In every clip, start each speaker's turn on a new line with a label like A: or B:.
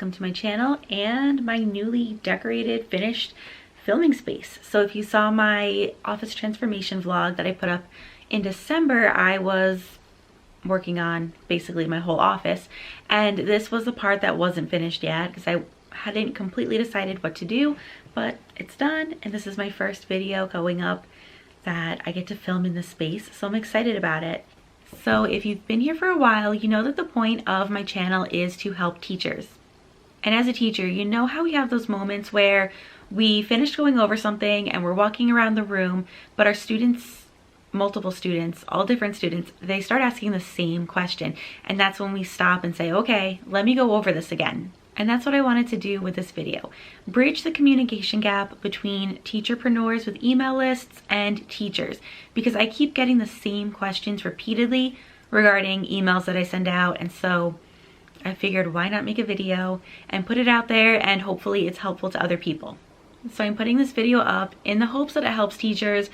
A: welcome to my channel and my newly decorated, finished filming space. So if you saw my office transformation vlog that I put up in December, I was working on basically my whole office, and this was the part that wasn't finished yet because I hadn't completely decided what to do, but it's done, and this is my first video going up that I get to film in this space, so I'm excited about it. So if you've been here for a while, you know that the point of my channel is to help teachers. And as a teacher, you know how we have those moments where we finish going over something and we're walking around the room, but our students, multiple students, all different students, they start asking the same question. And that's when we stop and say, okay, let me go over this again. And that's what I wanted to do with this video. Bridge the communication gap between teacherpreneurs with email lists and teachers, because I keep getting the same questions repeatedly regarding emails that I send out. And so I figured, why not make a video and put it out there, and hopefully it's helpful to other people. So I'm putting this video up in the hopes that it helps teachers.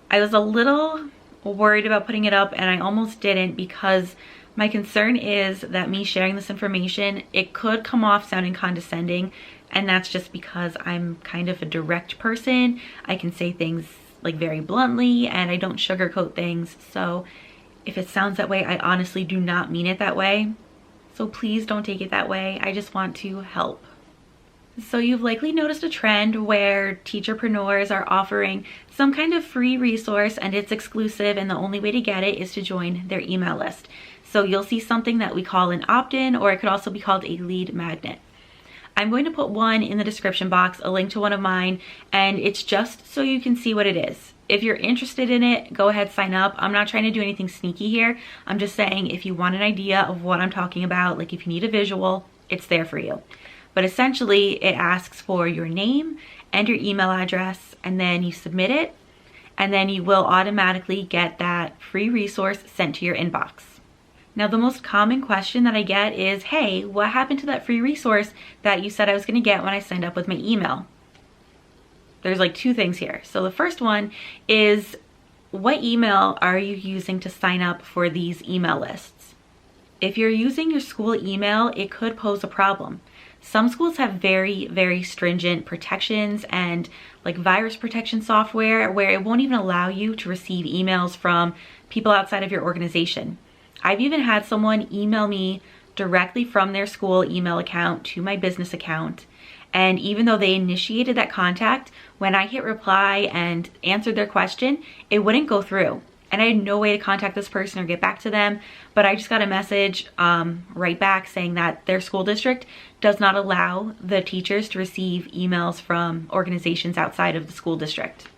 A: I was a little worried about putting it up and I almost didn't, because my concern is that me sharing this information, it could come off sounding condescending, and that's just because I'm kind of a direct person. I can say things like very bluntly and I don't sugarcoat things. So if it sounds that way, I honestly do not mean it that way. So please don't take it that way. I just want to help. So you've likely noticed a trend where teacherpreneurs are offering some kind of free resource, and it's exclusive, and the only way to get it is to join their email list. So you'll see something that we call an opt-in, or it could also be called a lead magnet. I'm going to put one in the description box, a link to one of mine, and it's just so you can see what it is. If you're interested in it, go ahead, sign up. I'm not trying to do anything sneaky here. I'm just saying if you want an idea of what I'm talking about, like if you need a visual, it's there for you. But essentially it asks for your name and your email address, and then you submit it, and then you will automatically get that free resource sent to your inbox. Now, the most common question that I get is, hey, what happened to that free resource that you said I was going to get when I signed up with my email? There's like two things here. So the first one is, what email are you using to sign up for these email lists? If you're using your school email, it could pose a problem. Some schools have very, very stringent protections and like virus protection software where it won't even allow you to receive emails from people outside of your organization. I've even had someone email me directly from their school email account to my business account. And even though they initiated that contact, when I hit reply and answered their question, it wouldn't go through. And I had no way to contact this person or get back to them. But I just got a message right back saying that their school district does not allow the teachers to receive emails from organizations outside of the school district.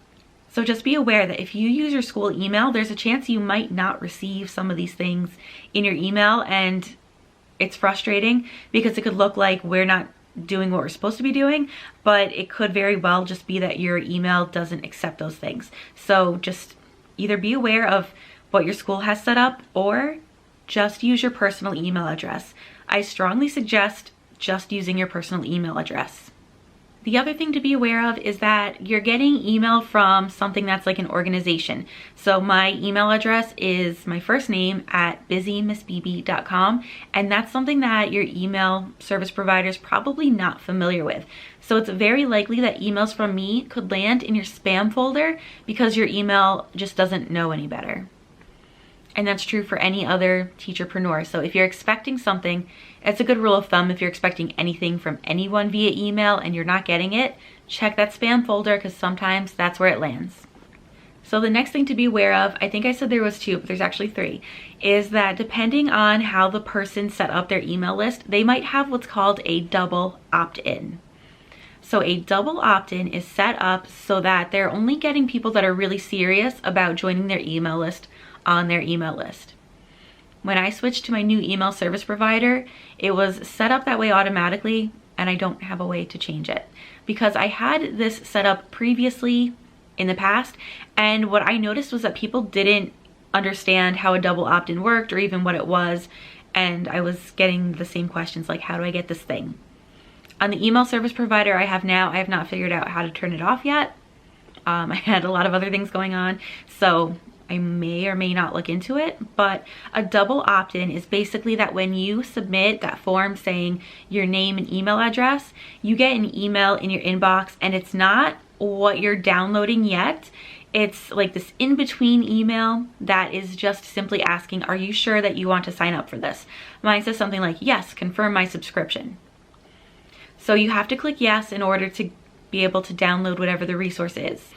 A: So just be aware that if you use your school email, there's a chance you might not receive some of these things in your email, and it's frustrating because it could look like we're not doing what we're supposed to be doing, but it could very well just be that your email doesn't accept those things. So just either be aware of what your school has set up, or just use your personal email address. I strongly suggest just using your personal email address. The other thing to be aware of is that you're getting email from something that's like an organization. So my email address is my first name at busymissbb.com, and that's something that your email service provider is probably not familiar with. So it's very likely that emails from me could land in your spam folder because your email just doesn't know any better. And that's true for any other teacherpreneur. So if you're expecting something, it's a good rule of thumb. If you're expecting anything from anyone via email and you're not getting it, check that spam folder, because sometimes that's where it lands. So the next thing to be aware of, I think I said there was two, but there's actually three, is that depending on how the person set up their email list, they might have what's called a double opt-in. So a double opt-in is set up so that they're only getting people that are really serious about joining their email list on their email list. When I switched to my new email service provider, it was set up that way automatically, and I don't have a way to change it because I had this set up previously in the past, and what I noticed was that people didn't understand how a double opt-in worked or even what it was, and I was getting the same questions like, how do I get this thing? On the email service provider I have now, I have not figured out how to turn it off yet. I had a lot of other things going on, so I may or may not look into it, but a double opt-in is basically that when you submit that form saying your name and email address, you get an email in your inbox, and it's not what you're downloading yet. It's like this in-between email that is just simply asking, are you sure that you want to sign up for this? Mine says something like, yes, confirm my subscription. So you have to click yes in order to be able to download whatever the resource is.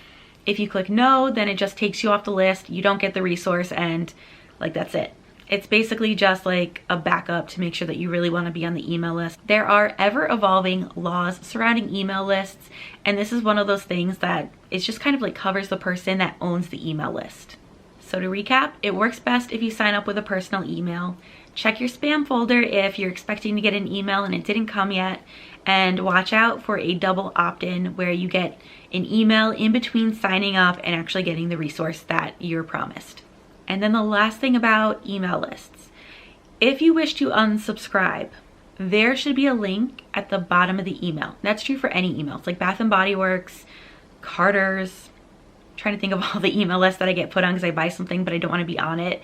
A: If you click no, then it just takes you off the list, you don't get the resource, and like that's it. It's basically just like a backup to make sure that you really want to be on the email list. There are ever-evolving laws surrounding email lists, and this is one of those things that it's just kind of like covers the person that owns the email list. So to recap, it works best if you sign up with a personal email. Check your spam folder if you're expecting to get an email and it didn't come yet, and watch out for a double opt-in where you get an email in between signing up and actually getting the resource that you're promised. And then the last thing about email lists. If you wish to unsubscribe, there should be a link at the bottom of the email. That's true for any emails, like Bath & Body Works, Carter's. I'm trying to think of all the email lists that I get put on because I buy something but I don't want to be on it.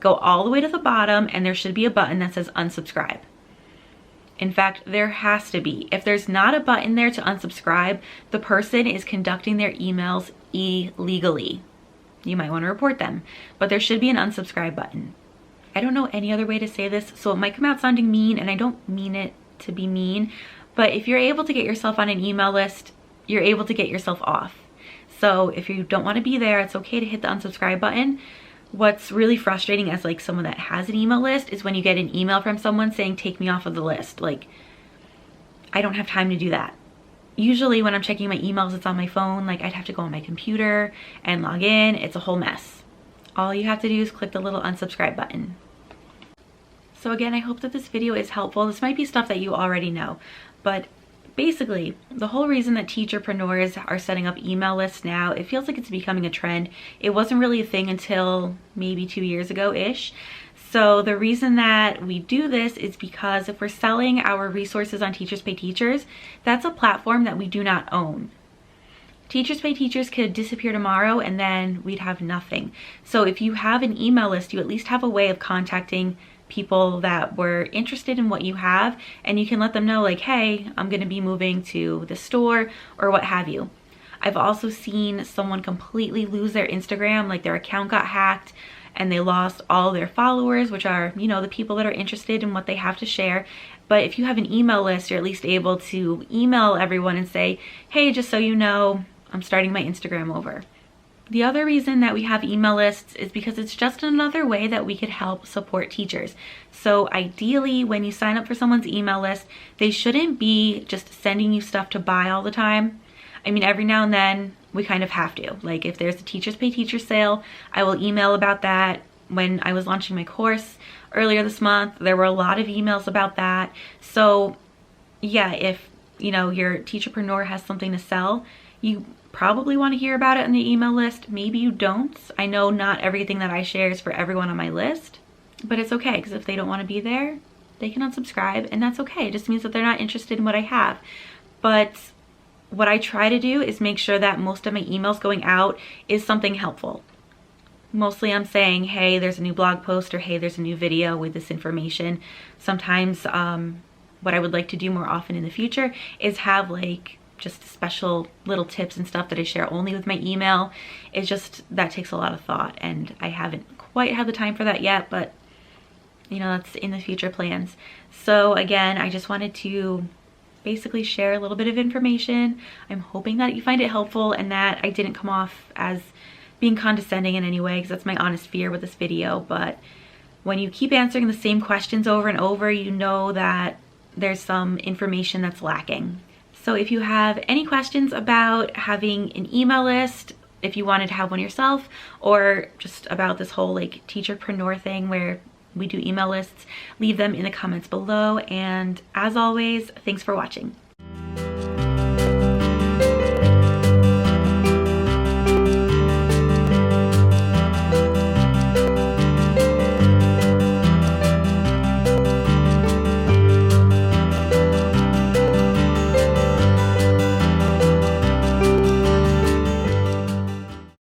A: Go all the way to the bottom and there should be a button that says unsubscribe. In fact, there has to be. If there's not a button there to unsubscribe, the person is conducting their emails illegally. You might want to report them, but there should be an unsubscribe button. I don't know any other way to say this, so it might come out sounding mean, and I don't mean it to be mean, but if you're able to get yourself on an email list, you're able to get yourself off. So if you don't want to be there, it's okay to hit the unsubscribe button. What's really frustrating as like someone that has an email list is when you get an email from someone saying, take me off of the list. Like, I don't have time to do that. Usually when I'm checking my emails, it's on my phone. Like, I'd have to go on my computer and log in. It's a whole mess. All you have to do is click the little unsubscribe button. So again, I hope that this video is helpful. This might be stuff that you already know, but basically, the whole reason that teacherpreneurs are setting up email lists now, it feels like it's becoming a trend. It wasn't really a thing until maybe 2 years ago-ish. So the reason that we do this is because if we're selling our resources on Teachers Pay Teachers, that's a platform that we do not own. Teachers Pay Teachers could disappear tomorrow and then we'd have nothing. So if you have an email list, you at least have a way of contacting people that were interested in what you have, and you can let them know like, hey, I'm gonna be moving to the store or what have you. I've also seen someone completely lose their Instagram, like their account got hacked and they lost all their followers, which are, you know, the people that are interested in what they have to share. But if you have an email list, you're at least able to email everyone and say, hey, just so you know, I'm starting my Instagram over. The other reason that we have email lists is because it's just another way that we could help support teachers. So ideally, when you sign up for someone's email list, they shouldn't be just sending you stuff to buy all the time. I mean, every now and then we kind of have to. Like if there's a Teachers Pay Teachers sale, I will email about that. When I was launching my course earlier this month, there were a lot of emails about that. So yeah, if you know your teacherpreneur has something to sell, you probably want to hear about it on the email list. Maybe you don't. I know not everything that I share is for everyone on my list, but it's okay because if they don't want to be there, they can unsubscribe and that's okay. It just means that they're not interested in what I have. But what I try to do is make sure that most of my emails going out is something helpful. Mostly I'm saying, hey, there's a new blog post, or hey, there's a new video with this information. Sometimes what I would like to do more often in the future is have like just special little tips and stuff that I share only with my email. It's just, that takes a lot of thought and I haven't quite had the time for that yet, but you know, that's in the future plans. So again, I just wanted to basically share a little bit of information. I'm hoping that you find it helpful and that I didn't come off as being condescending in any way, because that's my honest fear with this video. But when you keep answering the same questions over and over, you know that there's some information that's lacking. So if you have any questions about having an email list, if you wanted to have one yourself, or just about this whole like teacherpreneur thing where we do email lists, leave them in the comments below. And as always, thanks for watching.